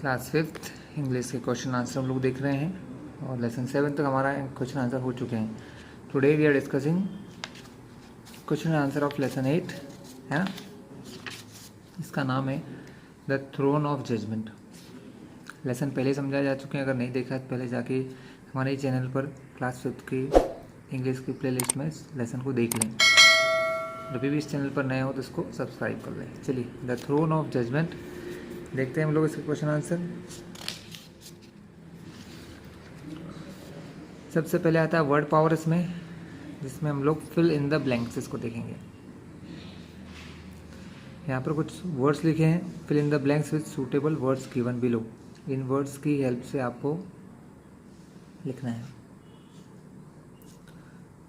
Class fifth English के question answer हम लोग देख रहे हैं और लेसन 7 तक हमारा क्वेश्चन आंसर हो चुके हैं। Today we are discussing question answer of lesson 8 है ना। इसका नाम है the throne of judgement. Lesson पहले समझाए जा चुके हैं, अगर नहीं देखा है तो पहले जाके हमारे चैनल पर क्लास फिफ्थ की इंग्लिश की प्लेलिस्ट में लेसन को देख लें। जब भी इस चैनल पर नए हो तो इसको सब्सक्राइब कर लें। चलिए, द थ्रोन ऑफ जजमेंट देखते हैं हम लोग इसके क्वेश्चन आंसर। सबसे पहले आता है वर्ड पावर इसमें, जिसमें हम लोग फिल इन द ब्लैंक्स इसको देखेंगे। यहाँ पर कुछ वर्ड्स लिखे हैं, fill in the blanks with suitable words given below. इन वर्ड्स की हेल्प से आपको लिखना है।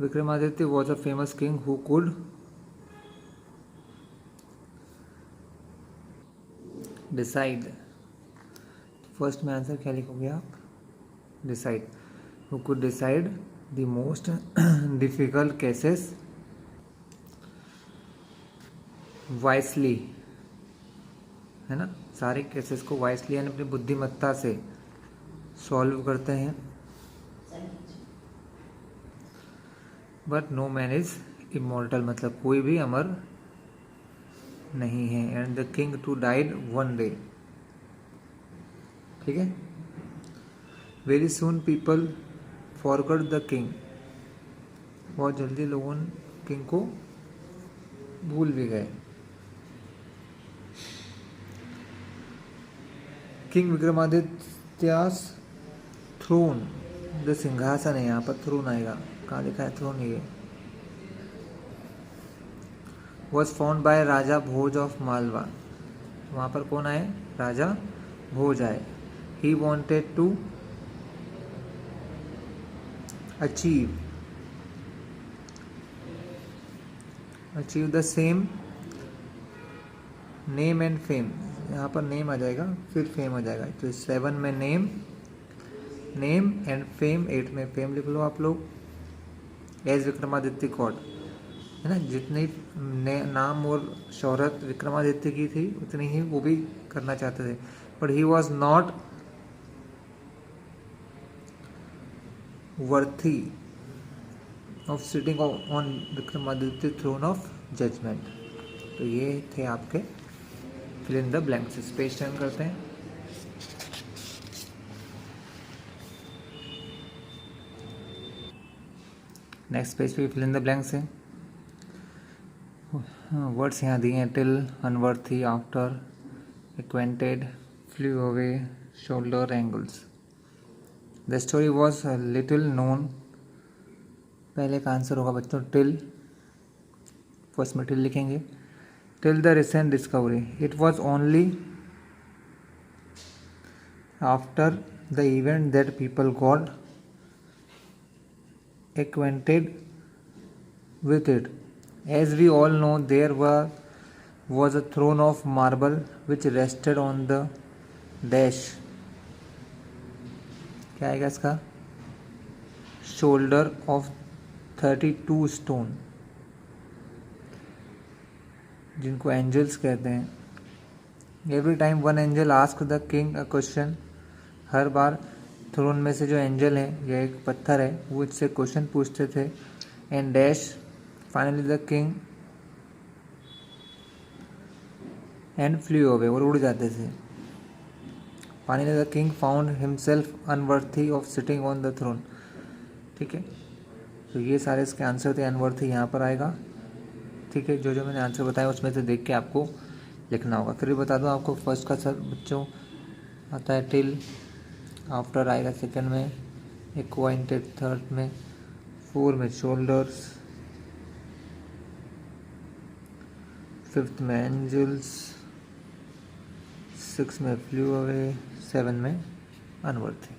Vikramaditya was a famous king who could decide. First में आंसर क्या लिखोगे आप? Decide. Who could decide the most difficult cases wisely, है ना। सारे केसेस को वाइसली यानी अपनी बुद्धिमत्ता से सॉल्व करते हैं। But no man is immortal, मतलब कोई भी अमर नहीं है। And the king too died one day, ठीक है। Very soon people forgot the king, बहुत जल्दी लोगों किंग को भूल भी गए। किंग विक्रमादित्यास थ्रोन, जो सिंहासन है, यहाँ पर थ्रोन आएगा। कहाँ लिखा है थ्रोन? ये was found by Raja Bhoj of Malwa. वहाँ पर कौन आए? राजा भोज आए। He wanted to achieve the same name and fame. यहाँ पर नेम आ जाएगा, फिर फेम आ जाएगा। तो 7 में नेम एंड फेम, 8 में फेम लिख लो आप लोग। एज विक्रमादित्य गॉड, है ना। जितनी नाम और शोहरत विक्रमादित्य की थी उतनी ही वो भी करना चाहते थे। But he was not worthy of sitting on Vikramaditya throne of judgement. तो ये थे आपके fill in the blanks. Page turn करते हैं। नेक्स्ट पेज पे फिल इन द ब्लैंक्स है। वर्ड्स यहाँ दिए हैं, till, unworthy, after, acquainted, flew away, shoulder, angels. The story was little known. पहले का आंसर होगा बच्चों टिल। फर्स्ट में टिल लिखेंगे। Till the recent discovery, it was only after the event that people got acquainted with it. As we all know, there was a throne of marble which rested on the dash. क्या आएगा इसका? Shoulder of 32 stone, जिनको angels कहते हैं। Every time one angel asked the king a question, हर बार throne में से जो एंजल है या एक पत्थर है वो इससे क्वेश्चन पूछते थे। And dash, finally the king and flew away, और उड़ जाते थे। Finally the king found himself unworthy of sitting on the throne, ठीक है। तो ये सारे इसके आंसर थे। अनवर्थी यहाँ पर आएगा, ठीक है। जो जो मैंने आंसर बताया उसमें से देख के आपको लिखना होगा। फिर भी बता दूँ आपको, फर्स्ट का सर बच्चों आता है टिल, आफ्टर आएगा सेकंड में, एक्वाइंटेड थर्ड में, 4 में शोल्डर्स, 5th में एंजल्स, 6 में फ्लू अवे, 7 में अनवर्थी।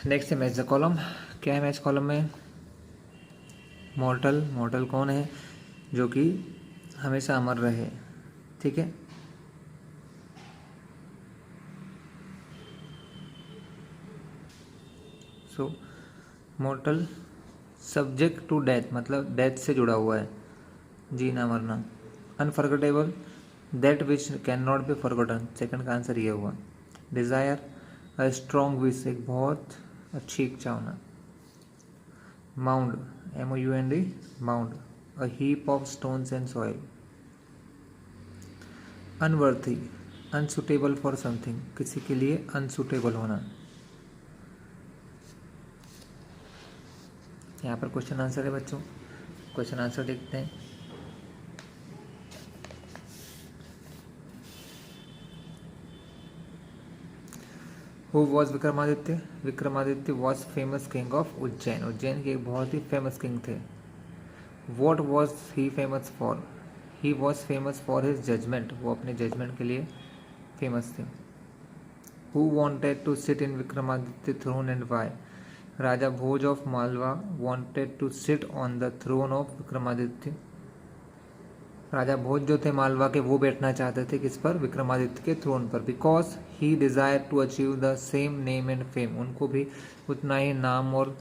नेक्स्ट है मैच द कॉलम। क्या है मैच कॉलम में? मॉर्टल। मॉर्टल कौन है? जो कि हमेशा अमर रहे, ठीक है। सो मॉर्टल सब्जेक्ट टू डेथ, मतलब डेथ से जुड़ा हुआ है, जीना मरना। Unforgettable, that which can not be forgotten, second का आंसर ये हुआ। डिज़ायर, अ स्ट्रॉन्ग विश, एक बहुत अच्छी इच्छा होना। Mound, MOUND, mound, a heap of stones and soil. अनवर्थी, unsuitable for something, किसी के लिए अनसुटेबल होना। यहाँ पर क्वेश्चन आंसर है बच्चों, क्वेश्चन आंसर देखते हैं। Who was Vikramaditya? Vikramaditya was famous king of Ujjain, Ujjain के एक बहुत ही फेमस किंग थे। What was he famous for? He was famous for his judgement, वो अपने जजमेंट के लिए फेमस थे। Who wanted to sit in Vikramaditya throne and why? Raja Bhoj of Malwa wanted to sit on the throne of Vikramaditya. Raja Bhoj जो थे मालवा के, वो बैठना चाहते थे किस पर? विक्रमादित्य के थ्रोन पर। Because he desire to achieve the same name and fame, उनको भी उतना ही नाम और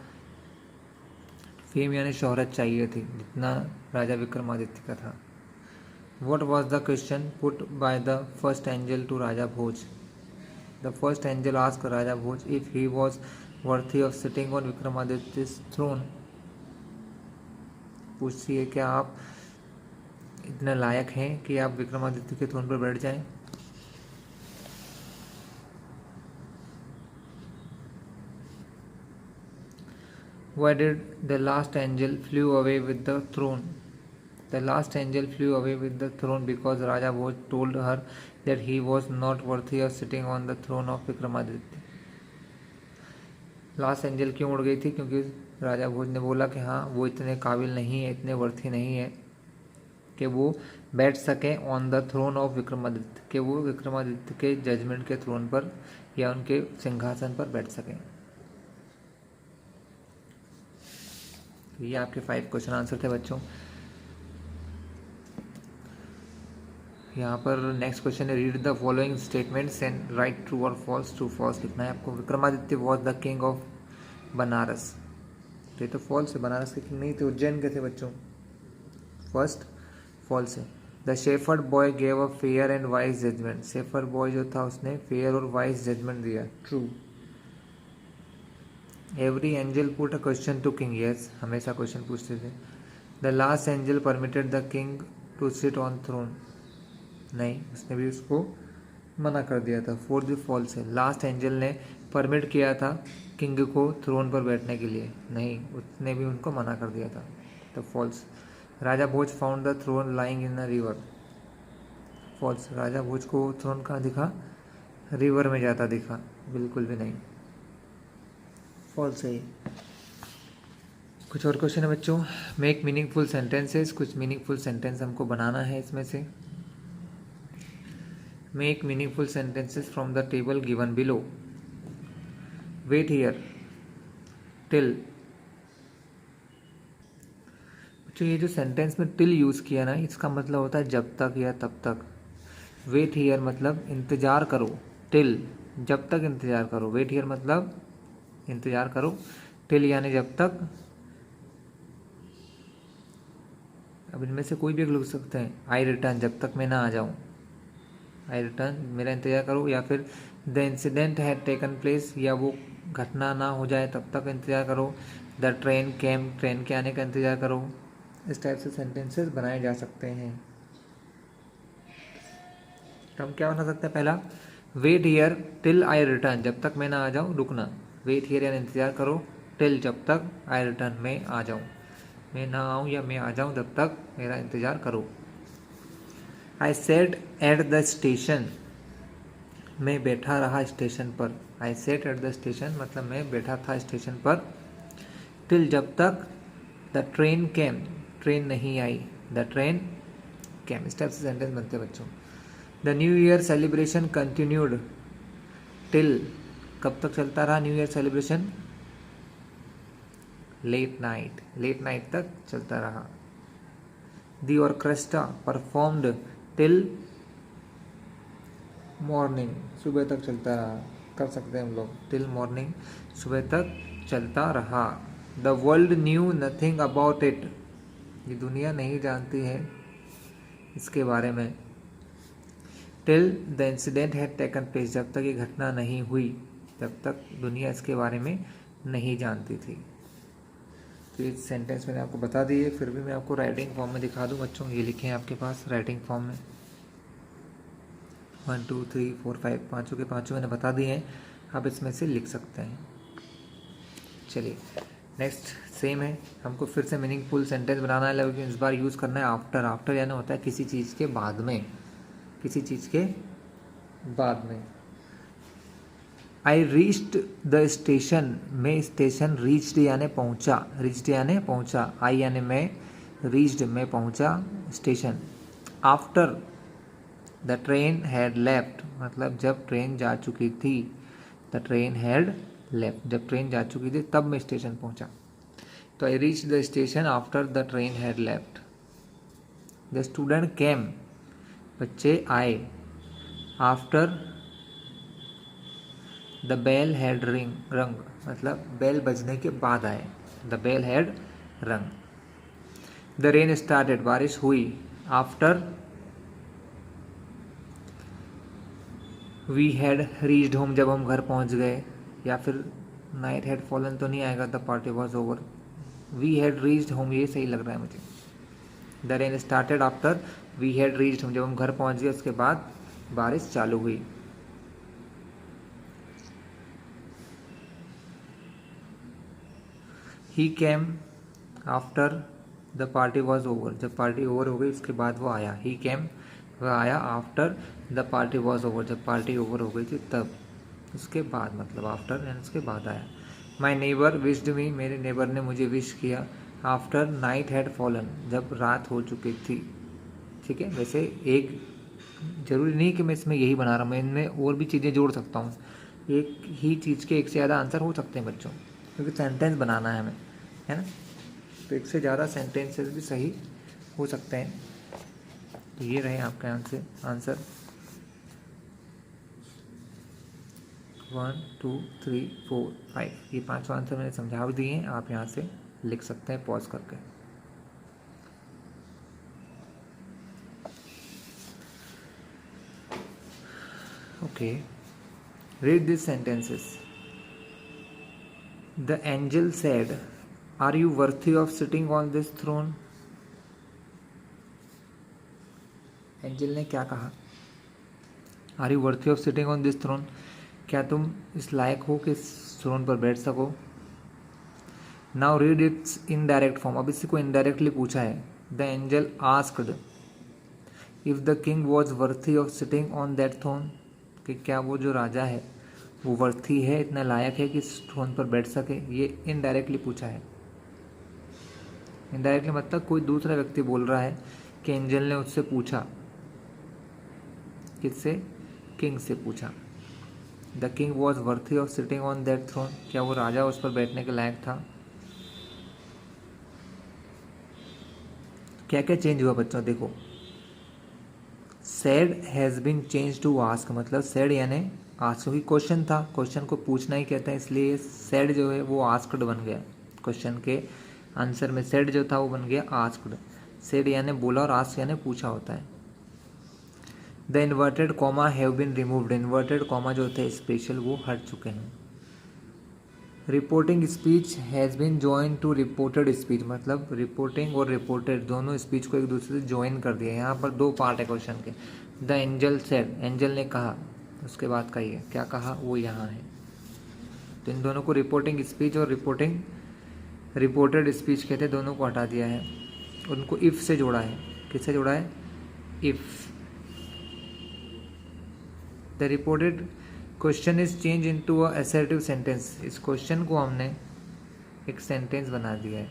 फेम यानी शोहरत चाहिए थी जितना राजा विक्रमादित्य का था। What was the question put by the first angel to Raja Bhoj? The first angel ask Raja Bhoj if he was worthy of sitting on Vikramaditya's throne. पूछती है क्या आप इतने लायक हैं कि आप विक्रमादित्य के थ्रोन पर बैठ जाएं? Why did the last angel flew away with the throne? The last angel flew away with the throne because Raja Bhoj told her that he was not worthy of sitting on the throne of Vikramaditya. Last angel क्यों उड़ गई थी? क्योंकि राजा भोज ने बोला कि हाँ वो इतने काबिल नहीं है, इतने वर्थी नहीं है कि वो बैठ सकें on the throne of Vikramaditya, कि वो विक्रमादित्य के जजमेंट के थ्रोन पर या उनके सिंहासन पर बैठ सकें। ये आपके 5 क्वेश्चन आंसर थे बच्चों। यहाँ पर नेक्स्ट क्वेश्चन है read the following statements and right true और फॉल्स। ट्रू फॉल्स लिखना है आपको। Vikramaditya was the king of Banaras, तो ये तो फॉल्स है, बनारस के किंग नहीं थे, उज्जैन के थे बच्चों। फर्स्ट फॉल्स है। The shepherd boy gave a fair and wise judgement, shepherd boy जो था उसने फेयर और वाइज जजमेंट दिया। True. Every angel put a question to king, yes, हमेशा क्वेश्चन पूछते थे। The last angel permitted the king to sit on throne, नहीं, उसने भी उसको मना कर दिया था। फोर्थ भी फॉल्स है। लास्ट एंजल ने परमिट किया था किंग को थ्रोन पर बैठने के लिए, नहीं, उसने भी उनको मना कर दिया था, तो false. Raja Bhoj found the throne lying in a river, false. Raja Bhoj को थ्रोन कहाँ दिखा? रिवर में जाता दिखा, बिल्कुल भी नहीं, फॉल्स है। कुछ और क्वेश्चन है बच्चों। मेक मीनिंगफुल सेंटेंसेस, कुछ मीनिंगफुल सेंटेंस हमको बनाना है इसमें से। Make meaningful sentences from the table given below. Wait here till, बच्चों ये जो सेंटेंस में टिल यूज़ किया ना, इसका मतलब होता है जब तक या तब तक। वेट हियर मतलब इंतज़ार करो, टिल जब तक इंतज़ार करो, वेट हियर मतलब इंतज़ार करो, टिल यानी जब तक। अब इनमें से कोई भी लिख सकते हैं। आई रिटर्न, जब तक मैं ना आ जाऊँ, आई रिटर्न मेरा इंतज़ार करो, या फिर the incident had taken place, या वो घटना ना हो जाए तब तक इंतज़ार करो। द ट्रेन केम, ट्रेन के आने का इंतज़ार करो। इस टाइप से सेंटेंसेस बनाए जा सकते हैं। तो हम क्या बना सकते हैं? पहला, wait here till I return, जब तक मैं ना आ जाऊँ रुकना। वेट हियर यानी इंतज़ार करो, टिल जब तक, आई रिटर्न मैं आ जाऊँ, मैं ना आऊँ या मैं आ जाऊँ जब तक मेरा इंतज़ार करो। आई सेट एट द स्टेशन, मैं बैठा रहा स्टेशन पर। आई सेट एट द स्टेशन मतलब मैं बैठा था स्टेशन पर। टिल जब तक। द ट्रेन केम, ट्रेन नहीं आई, द ट्रेन केम। इस टाइप से सेंटेंस बनते हैं बच्चों। The new year celebration continued till, कब तक चलता रहा new year celebration? Late night, late night तक चलता रहा। The orchestra performed till morning, सुबह तक चलता रहा, कर सकते हैं हम लोग, टिल मॉर्निंग, सुबह तक चलता रहा। The world knew nothing about it, ये दुनिया नहीं जानती है इसके बारे में। Till the incident had taken place, जब तक ये घटना नहीं हुई तब तक दुनिया इसके बारे में नहीं जानती थी। तो ये सेंटेंस मैंने आपको बता दी है, फिर भी मैं आपको राइटिंग फॉर्म में दिखा दूं बच्चों। ये लिखे हैं आपके पास राइटिंग फॉर्म में 1 2 3 4 5, पाँचों के पाँचों मैंने बता दिए हैं, आप इसमें से लिख सकते हैं। चलिए नेक्स्ट सेम है, हमको फिर से मीनिंगफुल सेंटेंस बनाना है, लेकिन इस बार यूज़ करना है आफ्टर। आफ्टर यानी होता है किसी चीज़ के बाद में, किसी चीज़ के बाद में। आई रीच्ड द स्टेशन, मैं स्टेशन रीच्ड यानी पहुंचा, रीच्ड यानी पहुंचा, आई यानी मैं, रीच्ड मैं पहुंचा station. After the train had left, मतलब जब ट्रेन जा चुकी थी, द ट्रेन हैड लेफ्ट, जब ट्रेन जा चुकी थी तब मैं स्टेशन पहुंचा। तो I reach the station after the train had left. The student came, बच्चे आए। आफ्टर द बेल हैड रंग, मतलब बेल बजने के बाद आए, the bell had rung. The rain started, बारिश हुई। After we had reached home, जब हम घर पहुंच गए। या फिर नाइट हैड फॉलन तो नहीं आएगा, the party was over. We had reached home ये सही लग रहा है मुझे। The rain started after we had reached home, जब हम घर पहुंच गए उसके बाद बारिश चालू हुई। He came after the party was over, जब पार्टी ओवर हो गई उसके बाद वो आया। ही केम, वह आया। After the party was over, जब पार्टी ओवर हो गई थी तब, उसके बाद, मतलब आफ्टर एंड उसके बाद आया। माई नेबर विश्ड मी, मेरे नेबर ने मुझे विश किया। आफ्टर नाइट हैड फॉलन, जब रात हो चुकी थी। ठीक है, वैसे एक जरूरी नहीं कि मैं इसमें यही बना रहा हूँ, मैं इनमें और भी चीज़ें जोड़ सकता हूँ। एक ही चीज़ के एक से ज़्यादा आंसर हो सकते हैं बच्चों, क्योंकि सेंटेंस बनाना है हमें, है ना। तो एक से ज़्यादा सेंटेंसेस भी सही हो सकते हैं। तो ये रहे आपके आंसर 1 2 3 4 5, ये 5 आंसर मैंने समझा भी दिए हैं, आप यहाँ से लिख सकते हैं पॉज करके। Okay, read this sentences. The angel said, are you worthy of sitting on this throne. Angel ने क्या कहा, are you worthy of sitting on this throne, क्या तुम इस लायक हो कि इस थ्रोन पर बैठ सको। Now read its indirect form, अब इसी को इनडायरेक्टली पूछा है। The angel asked if the king was worthy of sitting on that throne, कि क्या वो जो राजा है वो वर्थी है, इतना लायक है कि इस थ्रोन पर बैठ सके। ये इनडायरेक्टली पूछा है। इनडायरेक्टली मतलब कोई दूसरा व्यक्ति बोल रहा है कि एंजल ने उससे पूछा, किससे, किंग से पूछा। The king was worthy of sitting on that throne, क्या वो राजा उस पर बैठने के लायक था। क्या क्या चेंज हुआ बच्चों, देखो। Said has been change to ask, मतलब सेड यानी आस्क, क्योंकि क्वेश्चन था, क्वेश्चन को पूछना ही कहते हैं, इसलिए सेड जो है वो आस्क्ड बन गया। क्वेश्चन के आंसर में सेड जो था वो बन गया आस्क्ड। सेड यानी बोला और आस्क यानी पूछा होता है। The inverted comma have been removed, inverted comma जो थे स्पेशल वो हट चुके हैं। Reporting speech has been join to reported speech, मतलब रिपोर्टिंग और रिपोर्टेड दोनों स्पीच को एक दूसरे से ज्वाइन कर दिया। यहाँ पर 2 पार्ट है क्वेश्चन के। द एंजल सेड, एंजल ने कहा, उसके बाद का ये क्या कहा वो यहाँ है। तो इन दोनों को रिपोर्टिंग स्पीच और रिपोर्टेड स्पीच कहते हैं, दोनों को हटा दिया है। उनको इफ़ से जोड़ा है, किससे जोड़ा है, if. The reported question is change into a assertive sentence, इस क्वेश्चन को हमने एक सेंटेंस बना दिया है।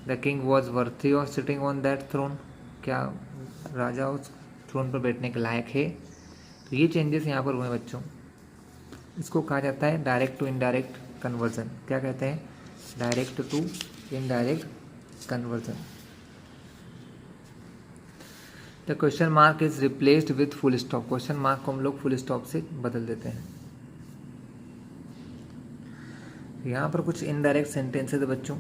The king was worthy of sitting on that throne, क्या राजा उस थ्रोन पर बैठने के लायक है। तो ये चेंजेस यहाँ पर हुए बच्चों। इसको कहा जाता है डायरेक्ट टू इनडायरेक्ट कन्वर्जन। क्या कहते हैं, direct to indirect conversion. The question mark is replaced with full stop, question mark को हम लोग फुल स्टॉप से बदल देते हैं। यहाँ पर कुछ इनडायरेक्ट सेंटेंसेस है बच्चों,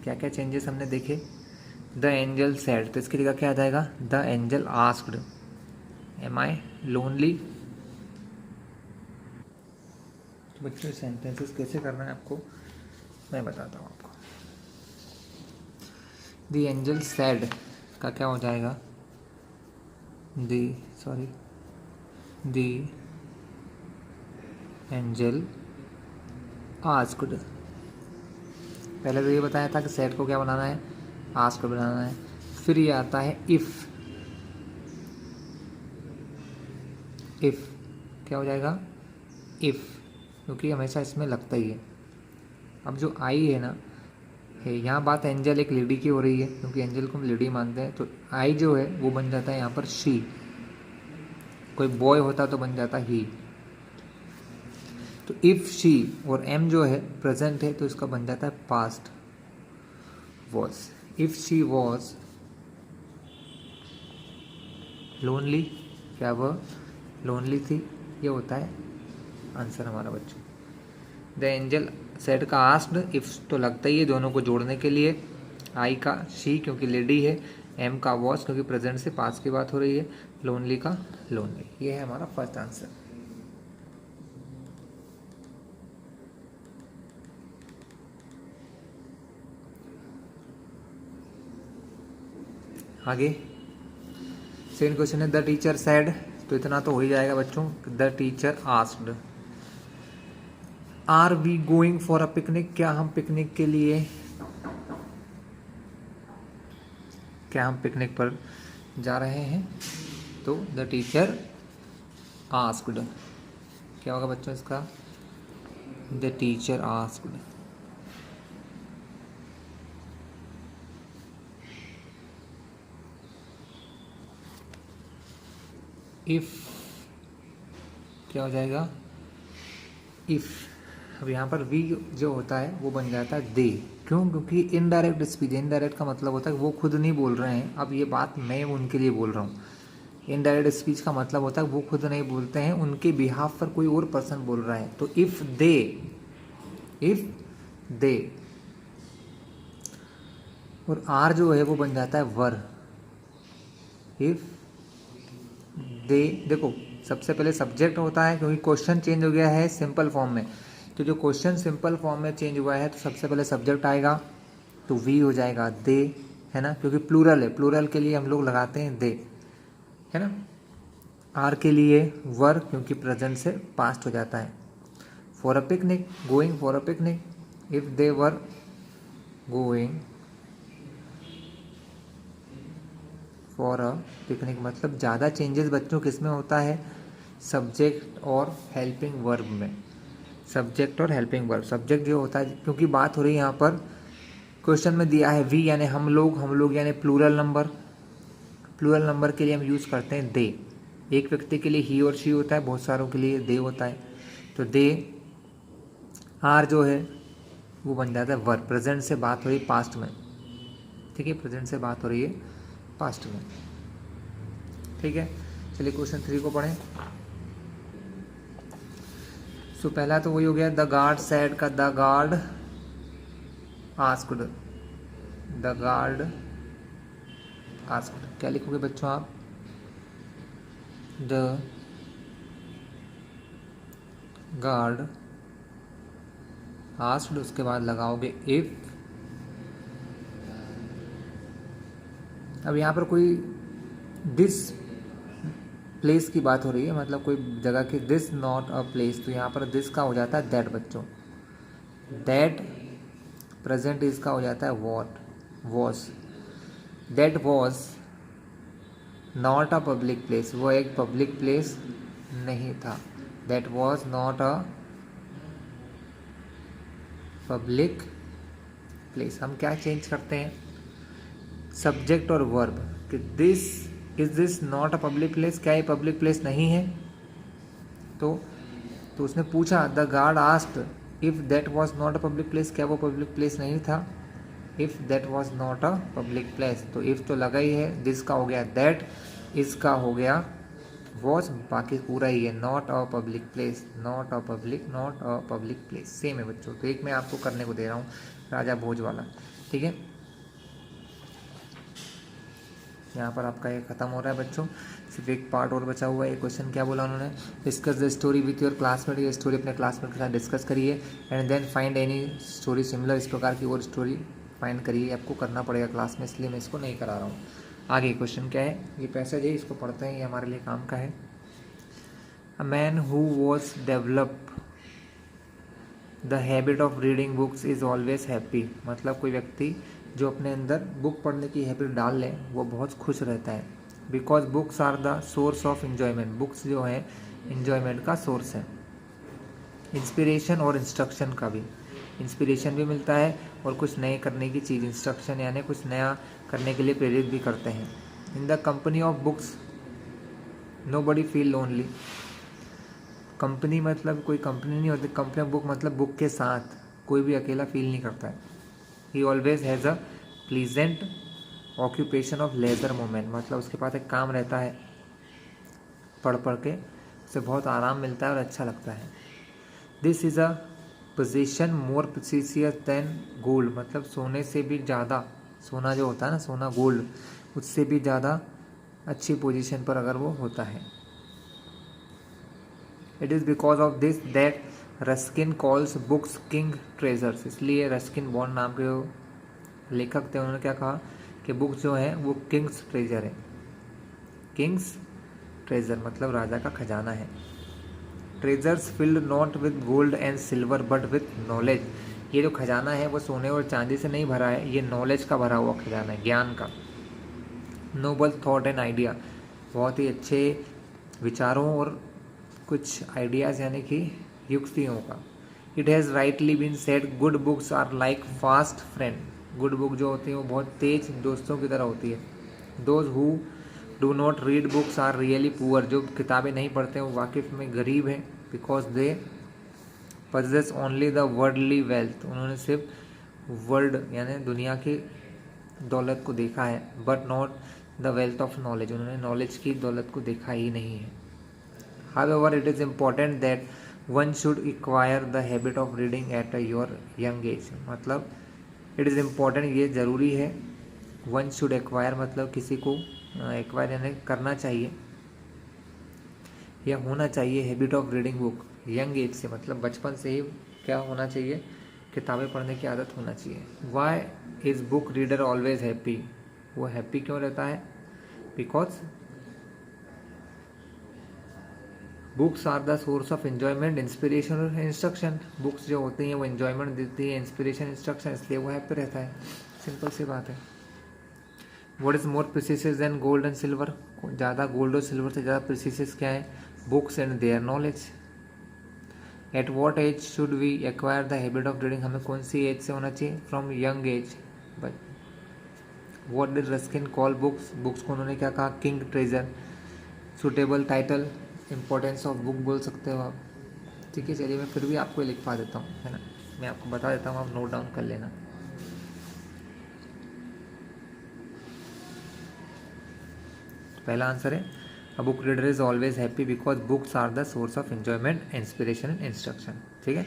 क्या क्या चेंजेस हमने देखे। द एंजल सेड, तो इसकी जगह क्या आ जाएगा, the angel asked, am I lonely. तो बच्चों सेंटेंसेस कैसे करना है आपको मैं बताता हूँ आपको। द एंजल सैड का क्या हो जाएगा, द एंजल आस्क्ड। पहले तो ये बताया था कि सैड को क्या बनाना है, आस्क्ड बनाना है। फिर ये आता है इफ़ क्या हो जाएगा, इफ़, क्योंकि हमेशा इसमें लगता ही है। अब जो आई है ना, है यहाँ बात एंजल एक लेडी की हो रही है, क्योंकि एंजल को हम लेडी मानते हैं, तो आई जो है वो बन जाता है यहाँ पर शी। कोई बॉय होता तो बन जाता ही। तो इफ़ शी और एम जो है प्रेजेंट है तो इसका बन जाता है past was. If she was lonely, क्या वह लोनली थी, ये होता है आंसर हमारा बच्चों। द एंजल सेड का आस्क्ड, इफ तो लगता ही है दोनों को जोड़ने के लिए, आई का शी क्योंकि लेडी है, एम का वॉज क्योंकि प्रेजेंट से पास्ट की बात हो रही है, लोनली का लोनली। ये है हमारा फर्स्ट आंसर। आगे सेकंड क्वेश्चन है द टीचर सेड। तो इतना तो हो ही जाएगा बच्चों। The teacher asked, are we going for a picnic, क्या हम पिकनिक के लिए, क्या हम पिकनिक पर जा रहे हैं। तो द टीचर आस्क्ड क्या होगा बच्चों इसका, द टीचर आस्क्ड। इफ क्या हो जाएगा, इफ। अब यहाँ पर वी जो होता है वो बन जाता है दे। क्यों, क्योंकि इनडायरेक्ट स्पीच, इनडायरेक्ट का मतलब होता है कि वो खुद नहीं बोल रहे हैं। अब ये बात मैं उनके लिए बोल रहा हूँ। इनडायरेक्ट स्पीच का मतलब होता है वो खुद नहीं बोलते हैं, उनके बिहाफ पर कोई और पर्सन बोल रहा है। तो इफ दे और आर जो है वो बन जाता है वर। इफ दे, देखो सबसे पहले सब्जेक्ट होता है क्योंकि क्वेश्चन चेंज हो गया है सिंपल फॉर्म में। तो जो क्वेश्चन सिंपल फॉर्म में चेंज हुआ है तो सबसे पहले सब्जेक्ट आएगा, तो वी हो जाएगा दे, है ना, क्योंकि प्लूरल है, प्लूरल के लिए हम लोग लगाते हैं दे, है ना। आर के लिए वर क्योंकि प्रेजेंट से पास्ट हो जाता है। For a picnic, going for a picnic, if they were going for a picnic, मतलब ज़्यादा चेंजेस बच्चों किस में होता है, सब्जेक्ट और हेल्पिंग वर्ब में। सब्जेक्ट और हेल्पिंग वर्ब, सब्जेक्ट जो होता है क्योंकि बात हो रही है यहाँ पर क्वेश्चन में दिया है वी यानी हम लोग यानी प्लूरल नंबर। प्लूरल नंबर के लिए हम यूज़ करते हैं दे। एक व्यक्ति के लिए ही और शी होता है, बहुत सारों के लिए दे होता है। तो दे, आर जो है वो बन जाता है वर। प्रेजेंट से बात हो रही है पास्ट में, ठीक है, प्रेजेंट से बात हो रही है पास्ट में, ठीक है। चलिए क्वेश्चन 3 को पढ़ें। सो पहला तो वही हो गया द गार्ड सैड का, the guard asked, the guard asked क्या लिखोगे बच्चों आप, द गार्ड आस्क्ड, उसके बाद लगाओगे इफ। अब यहाँ पर कोई दिस प्लेस की बात हो रही है, मतलब कोई जगह की, दिस नॉट अ प्लेस, तो यहाँ पर दिस का हो जाता है दैट बच्चों। दैट प्रेजेंट इसका हो जाता है what, was. That was not a public place, वो एक पब्लिक प्लेस नहीं था। That was not a public place. हम क्या चेंज करते हैं, सब्जेक्ट और वर्ब, कि this is this not a public place, क्या ये पब्लिक प्लेस नहीं है। तो उसने पूछा, the guard asked if that was not a public place, क्या वो पब्लिक प्लेस नहीं था। If that was not a public place, तो इफ तो लगा ही है, दिस का हो गया दैट, इसका हो गया वॉज, बाकी पूरा ही है not a public place, not a public place. Same है बच्चों। तो एक मैं आपको करने को दे रहा हूँ राजा भोज वाला, ठीक है। यहाँ पर आपका ये ख़त्म हो रहा है बच्चों, सिर्फ एक पार्ट और बचा हुआ है। एक क्वेश्चन क्या बोला उन्होंने, discuss the story with your classmate, ये स्टोरी अपने क्लासमेट के साथ डिस्कस करिए, and then find any story similar, इस प्रकार की और स्टोरी फाइंड करिए। आपको करना पड़ेगा क्लास में, इसलिए मैं इसको नहीं करा रहा हूँ। आगे क्वेश्चन क्या है, ये पैसेज है, इसको पढ़ते हैं, ये हमारे लिए काम का है। A man who was develop the habit of reading books is always happy, मतलब कोई व्यक्ति जो अपने अंदर बुक पढ़ने की हैबिट डाल ले वो बहुत खुश रहता है। Because books are the source of enjoyment, books जो है इन्जॉयमेंट का सोर्स है। इंस्पिरेशन और इंस्ट्रक्शन का भी, इंस्पिरेशन भी मिलता है और कुछ नए करने की चीज़, इंस्ट्रक्शन यानी कुछ नया करने के लिए प्रेरित भी करते हैं। In the company of books nobody feel lonely, company मतलब कोई कंपनी नहीं होती, कंपनी ऑफ बुक मतलब बुक के साथ कोई भी अकेला फील नहीं करता है। He always has a pleasant occupation of leisure moment, मतलब उसके पास एक काम रहता है, पढ़ पढ़ के उसे बहुत आराम मिलता है और अच्छा लगता है। This is a position more precious than gold, मतलब सोने से भी ज़्यादा, सोना जो होता है ना, सोना गोल्ड, उससे भी ज़्यादा अच्छी पोजीशन पर अगर वो होता है। It is because of this that Ruskin calls books king treasures, इसलिए रस्किन बॉन्ड नाम के जो लेखक थे उन्होंने क्या कहा कि बुक्स जो है वो किंग्स ट्रेजर है। किंग्स ट्रेजर मतलब राजा का खजाना है। Treasures field not with gold and silver but with knowledge, ये जो खजाना है वो सोने और चांदी से नहीं भरा है, ये नॉलेज का भरा हुआ खजाना है, ज्ञान का। नोबल थॉट एंड आइडिया, बहुत ही अच्छे विचारों और कुछ आइडियाज़ यानी कि युक्तियों का। It has rightly been said good books are like fast friend, good book जो होती है वो बहुत तेज दोस्तों की तरह होती है। Those who do not read books are really poor, जो किताबें नहीं पढ़ते हैं वो वाकिफ में गरीब हैं। Because they possess only the worldly wealth, उन्होंने सिर्फ वर्ल्ड यानी दुनिया की दौलत को देखा है, but not the wealth of knowledge, उन्होंने नॉलेज की दौलत को देखा ही नहीं है। However, it is important that one should acquire the habit of reading at your young age, मतलब it is important, ये ज़रूरी है। one should acquire मतलब किसी को acquire यानी करना चाहिए या होना चाहिए habit of reading book, young age से मतलब बचपन से ही क्या होना चाहिए, किताबें पढ़ने की आदत होना चाहिए। Why is book reader always happy, वो हैप्पी क्यों रहता है? Because books are the source of enjoyment, inspiration और इंस्ट्रक्शन, बुक्स जो होती हैं वो एन्जॉयमेंट देती है, इंस्पिरेशन, इंस्ट्रक्शन, इसलिए वो हैप्पी रहता है। सिंपल सी बात है। What is more precious than gold and silver, ज़्यादा गोल्ड और सिल्वर से ज़्यादा प्रीसियस क्या है? Books and their knowledge. At what age should we acquire the habit of reading, हमें कौन सी एज से होना चाहिए? From young age. But what did Ruskin call books, books को उन्होंने क्या कहा? King treasure. Suitable title, importance of book बोल सकते हो आप। ठीक है, चलिए मैं फिर भी आपको लिखवा देता हूँ, है ना, मैं आपको बता देता हूँ, आप नोट डाउन कर लेना। पहला आंसर है a book reader is always happy because books are the source of enjoyment, inspiration and instruction. ठीक है।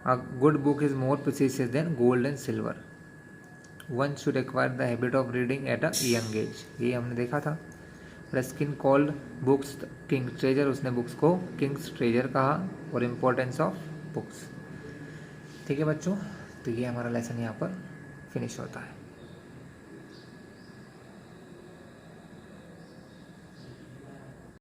A good book is more precious than gold and silver. One should acquire the habit of reading at a young age, ये हमने देखा था। Ruskin called books king treasure, उसने books को kings treasure कहा। और इम्पोर्टेंस ऑफ बुक्स। ठीक है बच्चों, तो ये हमारा लेसन यहाँ पर फिनिश होता है।